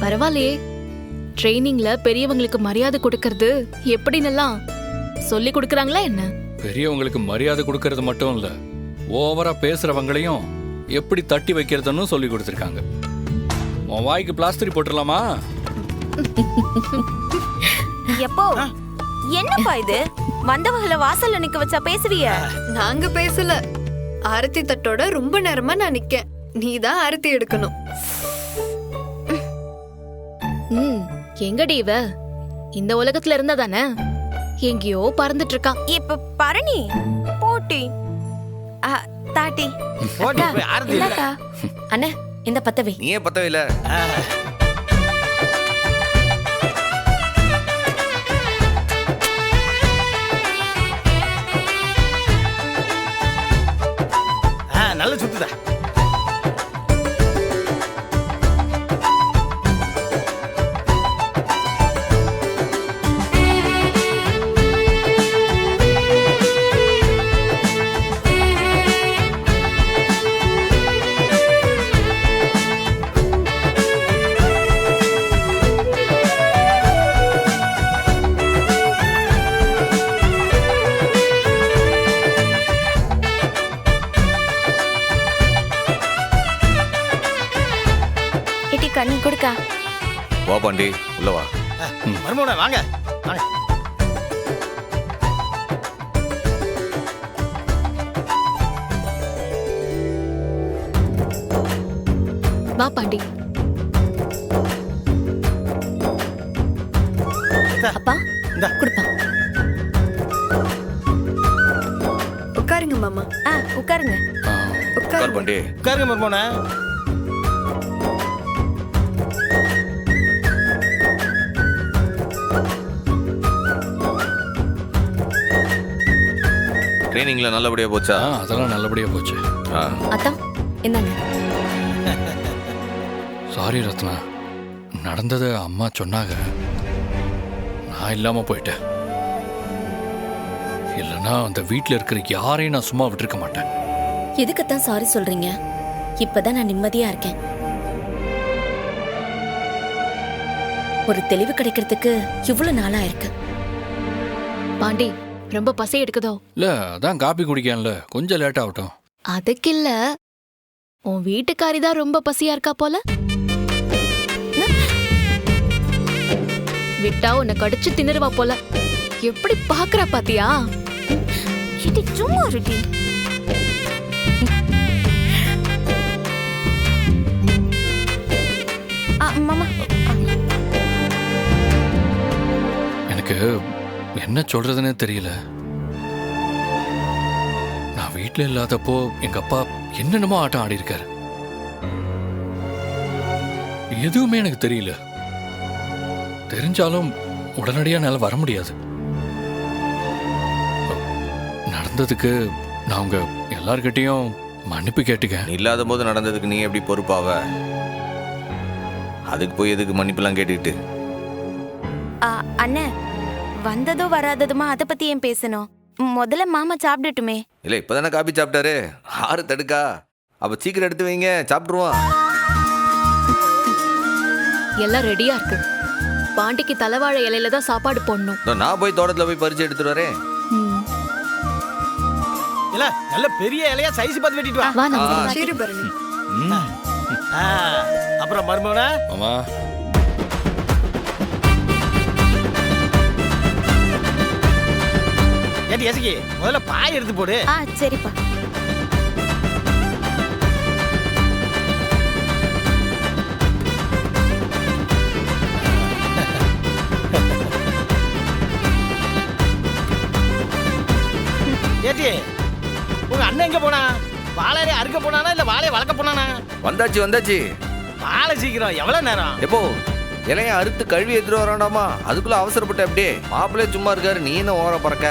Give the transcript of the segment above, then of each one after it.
பரவாயில்லையே, ட்ரைனிங்ல பெரியவங்களுக்கு மரியாதை கொடுக்கறது எப்படின்னெல்லாம் சொல்லி கொடுக்கறாங்களா என்ன? பெரியவங்களுக்கு மரியாதை கொடுக்கறது மட்டும் இல்ல, ஓவரா பேசுறவங்களையும் எப்படி தட்டி வைக்கிறதுன்னு சொல்லி கொடுத்துருக்காங்க. உன் வாய்க்கு பிளாஸ்டரி போட்டுடலாமா? எப்போ என்னப்பா இது? வந்தவங்கள வாசல்ல நிக்க வச்சா பேசுவிய? நாங்க பேசல. ஆரத்தி தட்டோட ரொம்ப நேரமா நான் நிக்கேன். நீதான் ஆரத்தி எடுக்கணும். எங்கடி இவ? இந்த உலகத்துல இருந்தா தானே எங்கேயோ பறந்துட்டு இருக்கா. இப்ப பரணி போட்டி தாட்டி இல்லக்கா. அண்ணே இந்த பத்தவை நீயே பத்தவே இல்ல. நல்ல சுத்துதா. கண்ணி கொடுக்கா. வா பாண்டி, உள்ள வா. மர்மோன வாங்க வாங்க. வா பாண்டி. அப்பா இந்தா கொடுப்பா. உட்காருங்க மாமா. உட்காருங்க. உட்கார் பாண்டி. உட்காருங்க மர்மோன. ட்ரைனிங்ல நல்லபடியா போச்சா? அதெல்லாம் நல்லபடியா போச்சு. அத்தான் என்னங்க? சாரி ரத்னா, நடந்தது அம்மா சொன்னாங்க, நான் இல்லாம போயிட்டேன். இல்லைன்னா அந்த வீட்டில் இருக்கிற யாரையும் நான் சும்மா விட்டுருக்க மாட்டேன். எதுக்குத்தான் சாரி சொல்றீங்க? இப்பதான் நான் நிம்மதியா இருக்கேன். ஒரு தெளிவு கிடைக்கிறதுக்கு இவ்வளவு நாளா இருக்கு. பாண்டி, ரொம்ப பசி எடுக்குதோ? இல்ல, அதான் காபி குடிக்கல, கொஞ்சம் லேட் ஆகட்டும். அதுக்கு இல்ல, உன் வீட்டுக்காரி தான் ரொம்ப பசியா இருக்கா போல. விட்டா உன்னை கடிச்சு தின்னுருவா போல. எப்படி பாக்குறா பாத்தியா? சும்மா இருட்டி. மாமா, எனக்கு என்ன சொல்றதுன்னே தெரியல. நான் வீட்டில் இல்லாதப்போ எங்க அப்பா என்னென்னமோ ஆட்டம் ஆடி இருக்காரு. எதுவுமே எனக்கு தெரியல. தெரிஞ்சாலும் உடனடியா என்னால வர முடியாது. நடந்ததுக்கு நான் உங்க எல்லார்கிட்டையும் மன்னிப்பு கேட்டுக்க. நீ இல்லாத போது நடந்ததுக்கு நீ எப்படி பொறுப்பாவ? அதுக்கு போய் எதுக்கு மன்னிப்புலாம் கேட்டுக்கிட்டு? அண்ணே, வந்ததோ வராததுமா அதை பத்தி ஏன் பேசணும்? முதல்ல மாமா சாப்பிடட்டுமே. இல்ல, இப்பதானே காபி சாப்பிட்டாரு. ஆறு தடுக்கா. அப்ப சீக்கிரம் எடுத்து வைங்க, சாப்பிட்டுருவான். எல்லாம் ரெடியா இருக்கு. பாண்டிக்கு தலைவாழை இலையில தான் சாப்பாடு போடணும். நான் போய் தோட்டத்துல போய் பறிச்சு எடுத்துட்டு வரேன். இல்ல, நல்ல பெரிய இலையா சைஸ் பார்த்து வெட்டிட்டு வா. வா நம்ம. சரி பரணி. அப்புறம் மர்மோன மாமா, ஏடி எசகி, முதல்ல பாய் எடுத்து போடு. சரிப்பா. ஏடி, உங்க அண்ணன் எங்க போனா? வாழையை அறுக்க போனானா இல்ல வாழையை வளர்க்க போனானா? வந்தாச்சு. வாழை சீக்கிரம். எவ்வளவு நேரம்? எப்போ இலைய அறுத்து கழுவி எடுத்துட்டு வராண்டாமா? அதுக்குள்ள அவசரப்பட்ட அப்படியே. மாப்பிள்ளே சும்மா இருக்காரு, நீ என்ன ஓர பறக்க?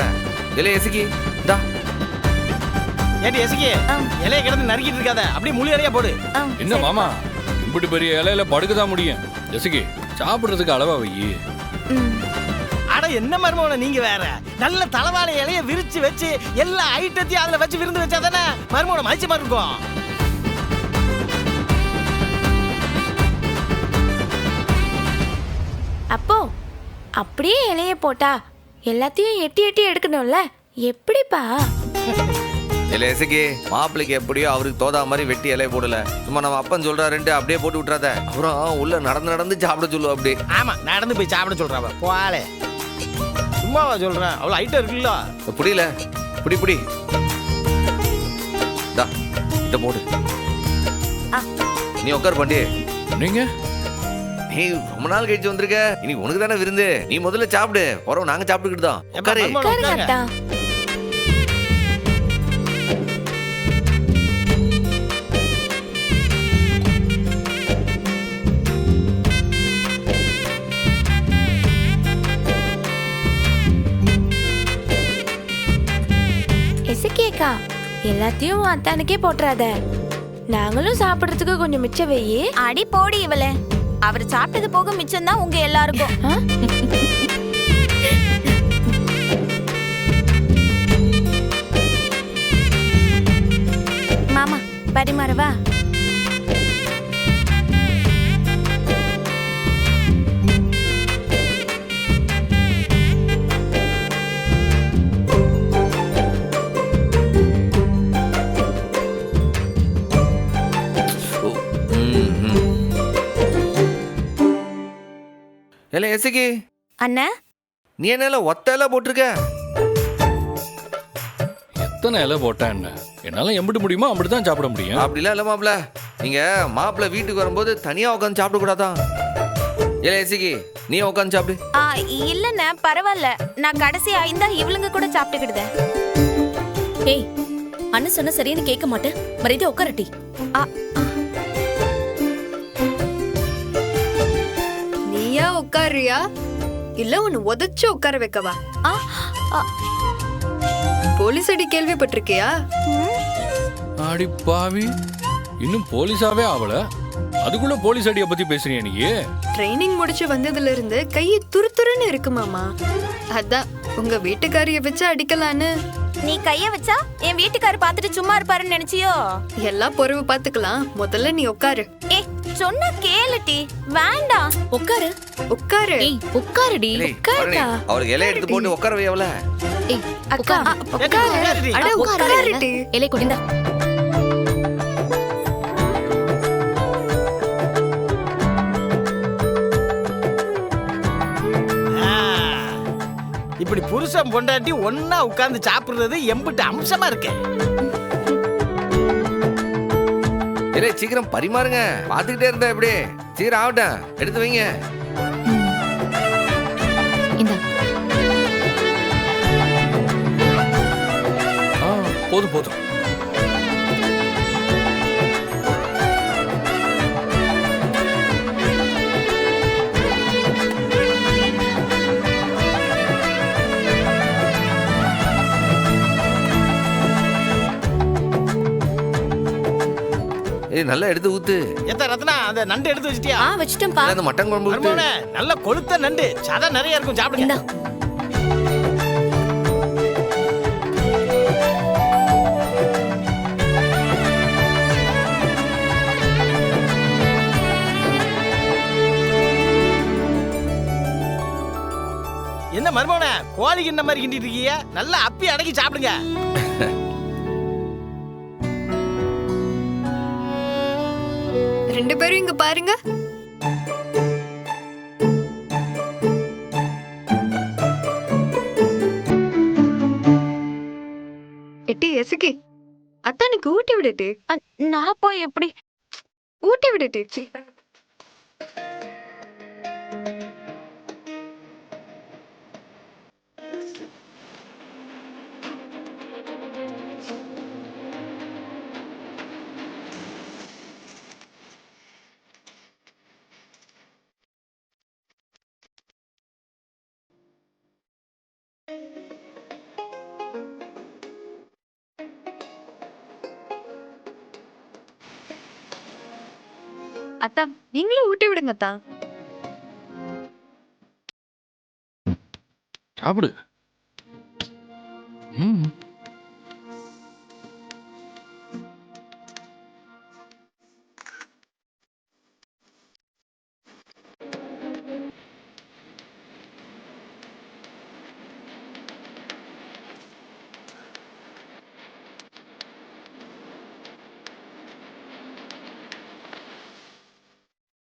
இலைய எசுக்கி இந்தா. ஏடி எசகி, இலைய கிடந்து நறுக்கிட்டு இருக்காத, அப்படியே முழு இலையா போடு. என்ன மாமா, இப்படி பெரிய இலையில படுக்கதான் முடியும். ஜெசிகி, சாப்பிடுறதுக்கு அளவா வை. அட என்ன மர்மோன நீங்க வேற. நல்ல தலைவாழை இலைய விரிச்சு வச்சு எல்லா ஐட்டத்தையும் அதுல வச்சு விருந்து வச்சா தானே மர்மோன மதிச்சமா இருக்கும். அப்படியே இலைய போட்டா எல்லாத்தையும் எட்டி எட்டி எடுக்கணும்ல, எப்படிப்பா? இல்ல இசக்கி, மாப்பிள்ளைக்கு எப்படியோ அவருக்கு தோதா மாதிரி வெட்டி இலைய போடல. சும்மா நம்ம அப்பன் சொல்றாருன்ட்டு அப்படியே போட்டு விட்டுறாத. அப்புறம் உள்ள நடந்து நடந்து சாப்பிட சொல்லுவா அப்படி. ஆமா, நடந்து போய் சாப்பிட சொல்றாவ. போவாளே, சும்மாவா சொல்றேன், அவ்வளவு ஐட்டம் இருக்குல்ல. புரியல, புடி புடி டா, இத போடு. நீ உட்கார் பாண்டி. நீங்க நீ ரொம்ப நாள் கழிச்சு வந்திருக்க, இன்னைக்கு உனக்கு தானே விருந்து. நீ முதல்ல சாப்பிடு, போறோம் நாங்க சாப்பிட்டுக்கிட்டு தான். உட்காரு. உட்காருங்க அத்தா. எசக்கியக்கா, எல்லாத்தையும் அத்தானுக்கே போட்டுறாத. நாங்களும் சாப்பிடுறதுக்கு கொஞ்சம் மிச்சம் வெயி. அடி போடி இவளே, அவர் சாப்பிட்டது போக மிச்சம் தான் உங்க எல்லாருக்கும். மாமா பரிமாறவா? இல்ல இசக்கி, அண்ணா, நீ என்ன ஒத்த இலை போட்டிருக்க? எத்தனை இலை போட்டா என்ன, என்னால எம்பிட்டு முடியுமோ அப்படிதான் சாப்பிட முடியும். அப்படிலாம் இல்ல மாப்பிள்ள, நீங்க மாப்பிள்ள வீட்டுக்கு வரும்போது தனியா உட்காந்து சாப்பிட கூடாதான். இல்ல இசக்கி, நீ உட்காந்து சாப்பிடு. இல்லண்ணா பரவாயில்ல, நான் கடைசியா இந்தா இவளுங்க கூட சாப்பிட்டுக்கிடுதேன். ஏய், அண்ணன் சொன்ன சரின்னு கேட்க மாட்டேன், மரியாதை உட்காரட்டி. நீயா உட்காருறியா இல்ல உன்னை உதச்சு உட்கார வைக்கவா? போலீஸ் அடி கேள்விப்பட்டிருக்கியா? அடி பாவி, இன்னும் போலீஸாவே ஆவல, அதுக்குள்ள போலீஸ் அடியை பத்தி பேசுறியா நீ? ட்ரைனிங் முடிச்சு வந்ததுல இருந்து கையை துருதுருன்னு இருக்கு மாமா. அதான் உங்க வீட்டுக்காரிய வச்சு அடிக்கலான்னு. நீ கைய வச்சா என் வீட்டுக்காரர் பார்த்துட்டு சும்மா இருப்பாருன்னு நினைச்சியோ? எல்லாம் பொறுவு பாத்துக்கலாம், முதல்ல நீ உட்காரு. சொன்னா கேளுட்டி. வேண்டாம், உட்காரு. உட்காரு. ஏய் உட்காருடி. ஏய், பரணி, அவருக்கு இலை எடுத்து போட்டு உட்கார வையவல. ஏய் அக்கா, உட்காரு. அட உட்காருடி. இலை கொடிந்தா. இப்படி புருஷன் பொண்டாட்டி ஒன்னா உட்கார்ந்து சாப்பிடுறது எம்பிட்டு அம்சமா இருக்கு. இல்ல சீக்கிரம் பரிமாறுங்க, பாத்துக்கிட்டே இருந்தா எப்படி? சீக்கிரம் ஆகட்டும், எடுத்து வைங்க. இந்தா. போதும் போதும். ஏய், நல்லா எடுத்து ஊத்து. எத்த ரத்னா, அந்த நண்டு எடுத்து வச்சிட்டியா? வச்சிட்டேன்பா. இல்ல, அந்த மட்டன் குழம்பு ஊத்து. மருமகனே, நல்ல கொளுத்த நண்டு, சதை நிறைய இருக்கும், சாப்பிடுங்க. இந்தா. என்ன மருமகனே, கோழி கிண்ண மாதிரி கிண்டிட்டு இருக்கீங்க? நல்லா அப்பி அடக்கி சாப்பிடுங்க. ரெண்டு பேரும் இங்க பாருங்க. எட்டி எசுகி, அத்தானுக்கு ஊட்டி விடுட்டு. நான் போய் எப்படி? ஊட்டி விடுட்டு. அத்தா, நீங்களும் ஊட்டி விடுங்க அத்தா. சாப்பிடு. ம்.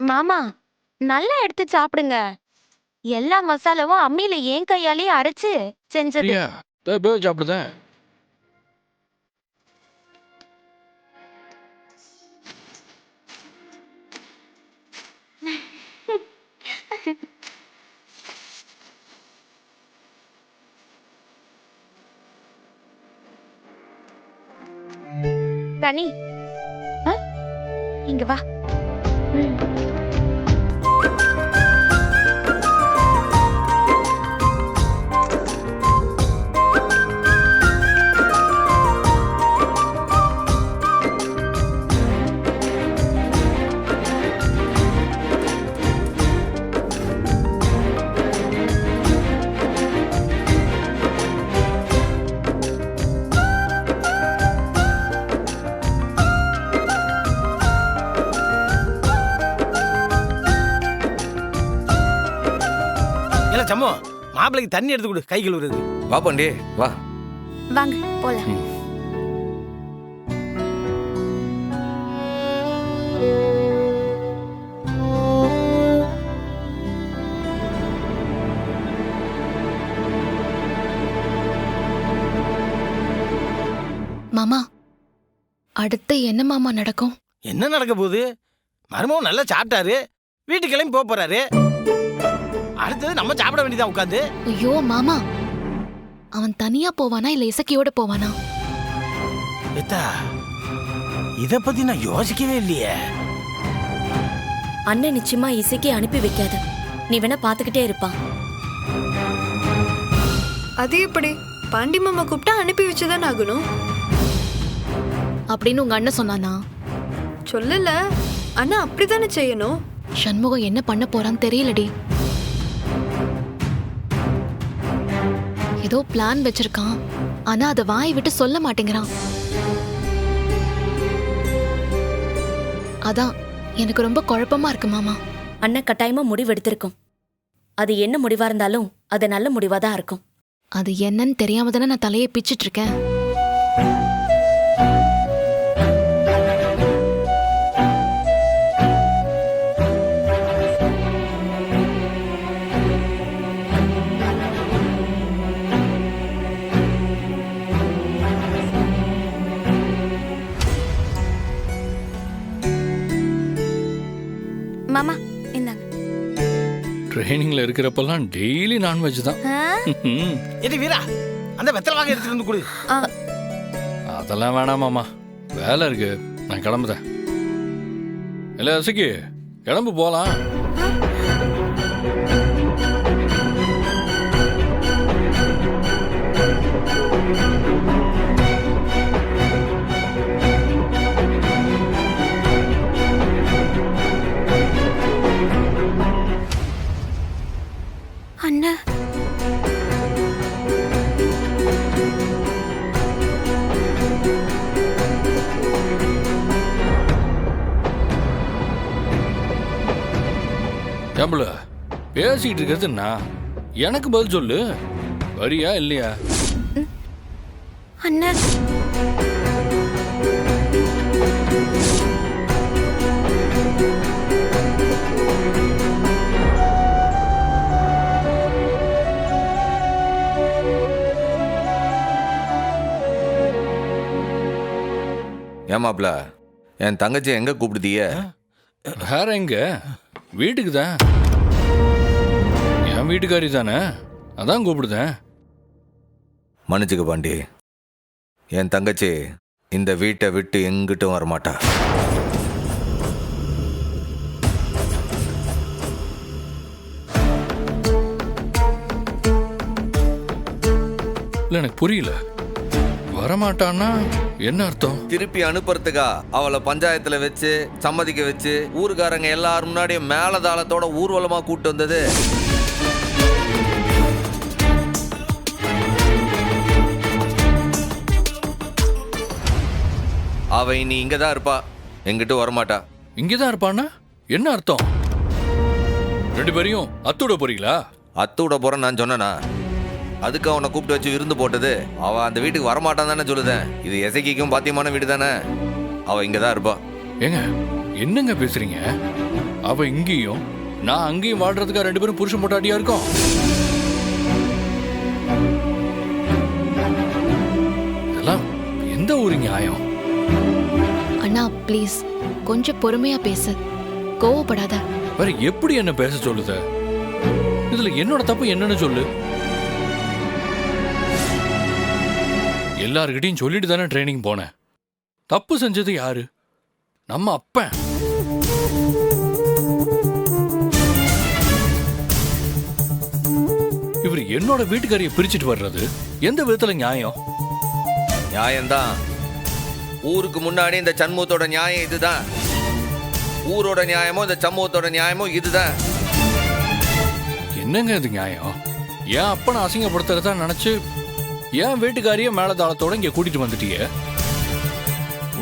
மாமா நல்லா எடுத்து சாப்பிடுங்க. எல்லா மசாலாவும் அம்மியில ஏன் கையாலேயே அரைச்சு செஞ்சது. பிரியா போய் சாப்பிடுதேன். கனி இங்க வா. இல்ல சம்மோ, மாப்பிள்ளைக்கு தண்ணி எடுத்து கொடு, கை கழுவுறது. வா பாண்டி வா. வாங்க போலாம். மாமா அடுத்து என்ன மாமா நடக்கும்? என்ன நடக்க போகுது? மருமகன் நல்லா சாப்பிட்டாரு, வீட்டுக்கு கிளம்பி போக போறாரு. அடுத்தது நம்ம சாப்பிட வேண்டியதான் உட்காந்து. ஐயோ மாமா, அவன் தனியா போவானா இல்ல இசக்கியோட போவானா? எத்தா, இத பத்தி நான் யோசிக்கவே இல்லையே. அண்ணன் நிச்சயமா இசைக்கு அனுப்பி வைக்காத. நீ வேணா பாத்துக்கிட்டே இருப்பா. அது எப்படி? பாண்டி மாமா கூப்பிட்டா அனுப்பி வச்சுதான் ஆகணும். அப்படின்னு உங்க அண்ணன் சொன்னானா? சொல்லல, ஆனா அப்படித்தானே செய்யணும். சண்முகம் என்ன பண்ண போறான்னு தெரியலடி. ஏதோ பிளான் வச்சிருக்கான், ஆனா அதை வாய் விட்டு சொல்ல மாட்டேங்கிறான். அதான் எனக்கு ரொம்ப குழப்பமா இருக்கு மாமா. அண்ணன் கட்டாயமா முடிவு எடுத்திருக்கும். அது என்ன முடிவா இருந்தாலும் அது நல்ல முடிவா தான் இருக்கும். அது என்னன்னு தெரியாம தானே நான் தலையை பிச்சிட்டு இருக்கேன். மாமா இந்தாங்க. ட்ரைனிங்ல இருக்கிறப்பெல்லாம் டெய்லி நான்வெஜ் தான். எது வீரா, அந்த வெத்தலை வாங்க எடுத்துட்டு வந்து கொடு. அதெல்லாம் வேணாம் மாமா, வேலை இருக்கு, நான் கிளம்புறேன். இல்ல இசக்கி, கிளம்பு போலாம். அண்ணா ஏம்புல பேசிக்கிட்டு இருக்கிறது நான், எனக்கு பதில் சொல்லு. வரியா இல்லையா? அண்ணா ஏமாப்ல, என் தங்கச்சி எங்க கூப்பிடுதீய? வேற எங்க, வீட்டுக்கு தான். என் வீட்டுக்காரி தானே, அதான் கூப்பிடுதேன். மன்னிச்சுக்க பாண்டி, என் தங்கச்சி இந்த வீட்டை விட்டு எங்கிட்டும் வரமாட்டா. இல்ல எனக்கு புரியல, வரமாட்டான்னா என்ன அர்த்தம்? திருப்பி அனுப்புறதுக்கா அவளை பஞ்சாயத்துல வச்சு சம்மதிக்க வச்சு ஊருக்காரங்க எல்லாரும் முன்னாடியும் மேலதாளத்தோட ஊர்வலமா கூட்டு வந்தது. அவ இனி இங்கதான் இருப்பா, எங்கிட்ட வரமாட்டா. இங்கதான் இருப்பான்னா என்ன அர்த்தம்? ரெண்டு பேரையும் அத்தோட போறீங்களா? அத்தோட போறேன்னு நான் சொன்னேனா? அதுக்கு அவனை கூப்பிட்டு வச்சு விருந்து போட்டது. அவ அந்த வீட்டுக்கு வரமாட்டான் தானே சொல்லுதேன். இது எசைக்கும் பாத்தியமான வீடு தானே, அவ இங்கதான் இருப்பா. ஏங்க என்னங்க பேசுறீங்க? அவ இங்கேயும் நான் அங்கேயும் வாழ்றதுக்கா 2 பேரும் புருஷன் பொண்டாட்டியா இருக்கோம்? இதெல்லாம் எந்த ஒரு நியாயம்? அண்ணா ப்ளீஸ் கொஞ்சம் பொறுமையா பேசு, கோவப்படாத. வேற எப்படி என்ன பேச சொல்லுத? இதுல என்னோட தப்பு என்னன்னு சொல்லு. எல்லார்கிட்டையும் சொல்லிட்டு தானே ட்ரைனிங் போனேன். தப்பு செஞ்சது யாரு? நம்ம அப்பன். இவர் என்னோட வீட்டுக்காரியை பிரிச்சுட்டு வர்றது எந்த விதத்துல நியாயம்? நியாயம்தான். ஊருக்கு முன்னாடி இந்த சண்முகத்தோட நியாயம் இதுதான். ஊரோட நியாயமோ இந்த சமூகத்தோட நியாயமோ இதுதான். என்னங்க இது நியாயம்? என் அப்பனை அசிங்கப்படுத்துறதா நினைச்சு என் வீட்டுக்காரியை மேலதாளத்தோட இங்க கூட்டிட்டு வந்துட்டீங்க.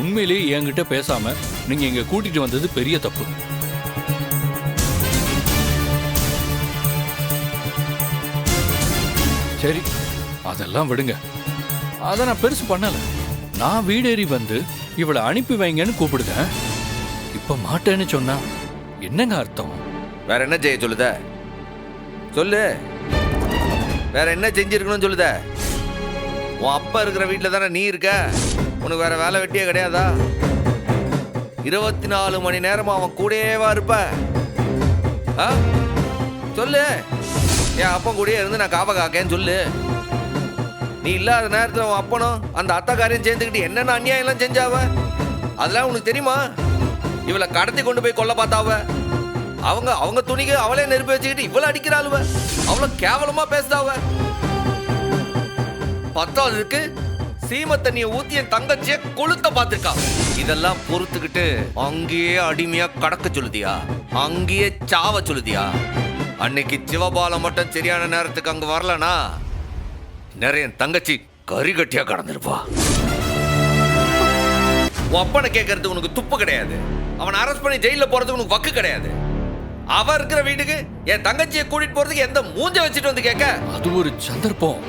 உண்மையிலேயே என்கிட்ட பேசாம நீங்க இங்க கூட்டிட்டு வந்தது பெரிய தப்பு. சரி, அதெல்லாம் விடுங்க. அத நான் பெருசு பண்ணல. நான் வீடேறி வந்து இவளை அனுப்பி வைங்கன்னு கூப்பிடுதேன். இப்ப மாட்டேன்னு சொன்னா என்னங்க அர்த்தம்? வேற என்ன செய்ய சொல்லுத? சொல்லு. வேற என்ன செஞ்சிருக்கணும்னு சொல்லுத? உன் அப்பா இருக்கிற வீட்டில் தானே நீ இருக்க. உனக்கு வேற வேலை வெட்டியே கிடையாதா? 24 மணி நேரமும் அவன் கூடயேவா இருப்ப? சொல்லு. என் அப்பன் கூடயே இருந்து நான் காப்ப காக்கேன்னு சொல்லு. நீ இல்லாத நேரத்தில் உன் அப்பனும் அந்த அத்தாக்காரையும் சேர்ந்துக்கிட்டு என்னென்ன அநியாயம் எல்லாம் செஞ்சாவ அதெல்லாம் உனக்கு தெரியுமா? இவளை கடத்தி கொண்டு போய் கொல்ல பார்த்தாவ. அவங்க துணிக்கு அவளே நெருப்பி வச்சுக்கிட்டு இவ்வளவு அடிக்கிறாளுவ. அவ்வளவு கேவலமா பேசுதாவ. 10வது சீம தண்ணிய ஊத்தி என் தங்கச்சிய கொளுத்த பார்த்திருக்கா. இதெல்லாம் பொறுத்துக்கிட்டு அங்கேயே அடிமையா கடக்க சொல்லுதியா? அங்கேயே சாவ சொல்லுதியா? அன்னைக்கு சிவபாலம் மட்டும் சரியான நேரத்துக்கு அங்க வரலனா நிறைய தங்கச்சி கரிகட்டியா கடந்திருப்பா. உன் அப்பனை கேட்கறது உனக்கு துப்பு கிடையாது. அவனை அரெஸ்ட் பண்ணி ஜெயில போறதுக்கு உனக்கு வக்கு கிடையாது. அவ இருக்கிற வீட்டுக்கு என் தங்கச்சியை கூட்டிட்டு போறதுக்கு எந்த மூஞ்ச வச்சுட்டு வந்து கேட்க? அது ஒரு சந்தர்ப்பம்.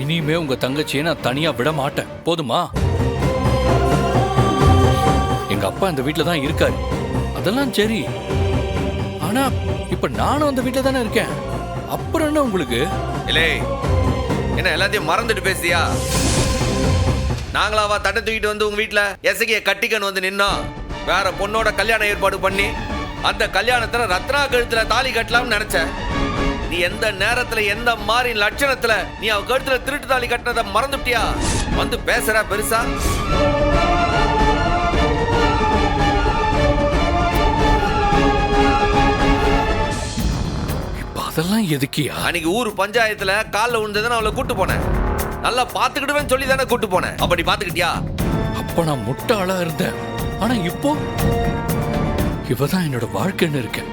இனிமே உங்க தங்கச்சியை நான் தனியா விட மாட்டேன். போதுமா? எங்க அப்பா இந்த வீட்டுல தான் இருக்காரு. அதெல்லாம் சரி. ஆனா இப்ப நானும் அந்த வீட்டுல தானே இருக்கேன். அப்புறம் என்ன உங்களுக்கு? இல்லை, என்ன எல்லாத்தையும் மறந்துட்டு பேசியா? நாங்களாவா தட்டை தூக்கிட்டு வந்து உங்க வீட்டுல எசகிய கட்டிக்கன்னு வந்து நின்னோம். வேற பொண்ணோட கல்யாணம் ஏற்பாடு பண்ணி அந்த கல்யாணத்துல ரத்னா கழுத்துல தாலி கட்டலாம்னு நினைச்ச. நீ எந்த நேரத்துல எந்த மாதிரி லட்சணத்துல நீ அவ கழுத்துல திருட்டு தாலி கட்டினதை மறந்துட்டியா? வந்து பேசுற பெருசா? அதெல்லாம் எதுக்கியா? அன்னைக்கு ஊர் பஞ்சாயத்துல காலில் விழுந்ததுன்னு அவளை கூட்டு போனேன். நல்லா பாத்துக்கிடுவேன்னு சொல்லி தானே கூட்டு போனேன். அப்படி பாத்துக்கிட்டியா? அப்ப நான் முட்டாளா இருந்தேன். ஆனா இப்போ இவதான் என்னோட வாழ்க்கைன்னு இருக்கேன்.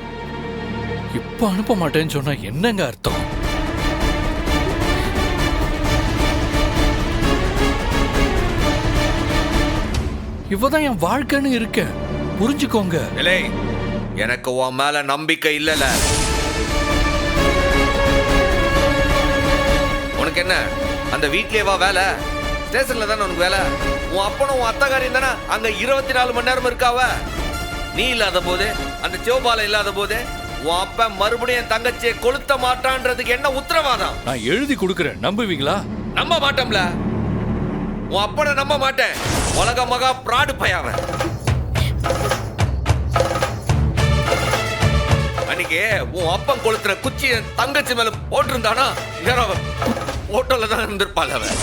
இப்ப அனுப்ப மாட்டேன்னு சொன்னா என்னங்க அர்த்தம்? இவதான் என் வாழ்க்கைன்னு இருக்கேன். புரிஞ்சுக்கோங்க. இல்லை, எனக்கு உன் மேல நம்பிக்கை இல்லல. உனக்கு என்ன அந்த வீட்லயேவா வேலை? ஸ்டேஷன்ல தானே உனக்கு வேலை. உன் அப்பனும் உன் அத்தகாரியும் தானே அங்க 24 மணி நேரம் இருக்காவ. நீ இல்லாத போது, அந்த சிவபாலம் இல்லாத போது உன் அப்ப மறுபடியும் என் தங்கச்சியை கொளுத்த மாட்டான்றதுக்கு என்ன உத்தரவாதம்? நான் எழுதி கொடுக்கறேன், நம்புவீங்களா? நம்ப மாட்டோம்ல. உன் அப்பனை நம்ப மாட்டேன். உலக மகா பிராடு பையவன். அன்னைக்கு உன் அப்பன் கொளுத்துற குச்சி என் தங்கச்சி மேல போட்டிருந்தானா ஹோட்டல்ல தான் இருந்திருப்பாள் அவன்.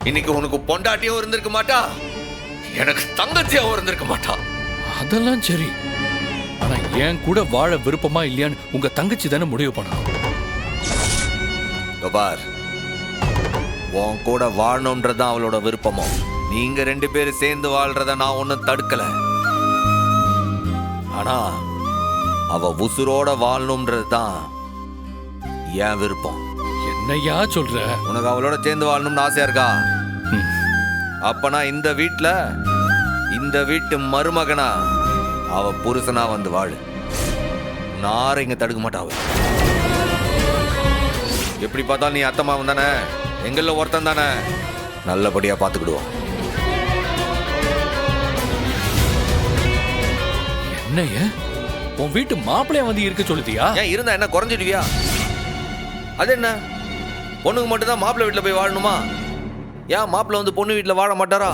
இன்னைக்கு உனக்கு பொண்டாட்டியும் இருந்திருக்க மாட்டா, எனக்கு தங்கச்சியாவும் இருந்திருக்க மாட்டா. அதெல்லாம் சரி. ஆனா என் கூட வாழ விருப்பமா இல்லையான்னு உங்க தங்கச்சி தானே முடிவு பண்ணணும். பார், உன் கூட வாழணும்ன்றதான் அவளோட விருப்பமோ. நீங்க 2 பேரும் சேர்ந்து வாழ்றத நான் ஒன்னும் தடுக்கல. ஆனா அவ உசுரோட வாழணும்ன்றதுதான் என் விருப்பம். என்னையா சொல்ற? உனக்கு அவளோட சேர்ந்து வாழணும்னு ஆசையா இருக்கா? அப்பனா இந்த வீட்டு மருமகனா அவ புருஷனா வந்து வாழு. நாரை இங்க தடுக்க மாட்டாவ. எப்படி பார்த்தாலும் நீ அத்தம்மாவும் தானே. எங்களில் ஒருத்தன் தானே, நல்லபடியா பார்த்துக்கிடுவோம். என்னைய உன் வீட்டு மாப்பிள்ளைய வந்து இருக்க சொல்லுதியா? ஏன் இருந்தா என்ன குறைஞ்சிடுவியா? அது என்ன, பொண்ணுக்கு மட்டும்தான் மாப்பிள்ளை வீட்டில் போய் வாழணுமா? ஏன் மாப்பிள்ளை வந்து பொண்ணு வீட்டில் வாழ மாட்டாரா?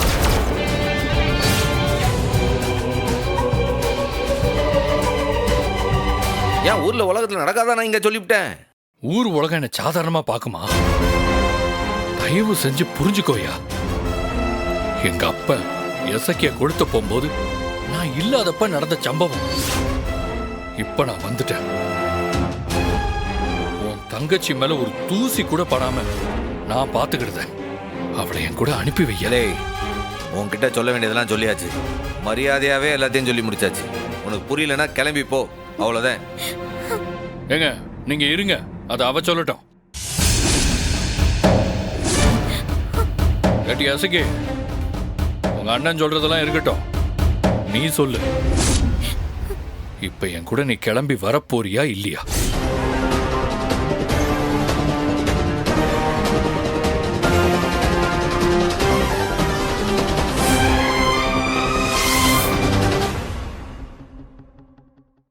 ஏன் ஊர்ல உலகத்துல நடக்காதான் நான் இங்க சொல்லிவிட்டேன். ஊர் உலகம் என்ன சாதாரணமா பாக்குமா? தயவு செஞ்சு புரிஞ்சுக்கோயா. எங்க அப்ப எசக்கிய கொடுத்த போகும்போது நான் இல்லாதப்ப நடந்த சம்பவம். இப்ப நான் வந்துட்டேன். உன் தங்கச்சி மேல ஒரு தூசி கூட படாம நான் பாத்துக்கிட்டேன். அவளை என் கூட அனுப்பி வையலே. உன்கிட்ட சொல்ல வேண்டியதெல்லாம் சொல்லியாச்சு. மரியாதையாவே எல்லாத்தையும் சொல்லி முடிச்சாச்சு. உனக்கு புரியலன்னா கிளம்பி போ, அவ்வளவுதான். ஏங்க நீங்க இருங்க, அது அவ சொல்லட்டும். கேட்டி அசக்கி, உங்க அண்ணன் சொல்றதெல்லாம் இருக்கட்டும், நீ சொல்லு. இப்ப என் கூட நீ கிளம்பி வரப்போறியா இல்லையா?